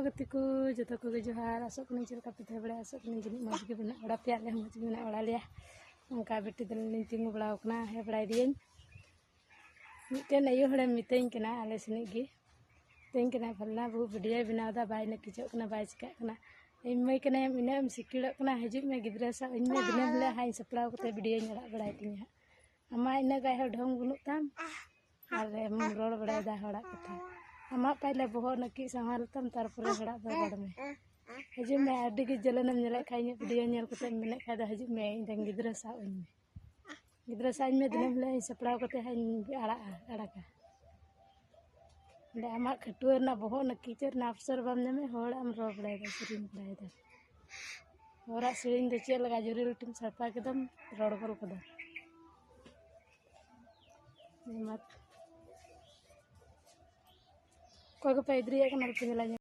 गति को जो को जोहार आसो को चलका पे बड़ा आसो को जनी मज के बना बड़ा पे आले मज बना बड़ा लिया उनका बेटी दल तिंगु बड़ा हे बड़ा दियन मिटन आयु हड़े मितई कना आले सनी गे तें कना फलना बहु वीडियो बनादा बाय न किचो कना बाय चिका कना इमय कना इना सिकिड़ो कना हजु में गिद्रा सा इन में दिना हले हाई सपड़ा कते वीडियो नड़ा बड़ा तिंगा अमा इना गाय हो ढंग बुनु ताम आरे रोड बड़ा दा हड़ा कथा अमा पहले बहुत नकी संभाल तम तारपुरे हड़ा दो बड़ में हजु में आडी के जलनम नेले खाई वीडियो नेल कते मेने खा दा हजु में इन गिद्रा सा इन में गिद्रा सा इन में दिना हले सपड़ा कते हाई आड़ा का आमा खटुर ना बहुत नकी चर ना अफसर बम ने में होड़ am रो बड़ा दा सरिन बड़ा दा होरा सरिन दे चल लगा जुरी लुटिम सरपा एकदम रोड गोल कदा मत कोई को पैदरी एक नल पे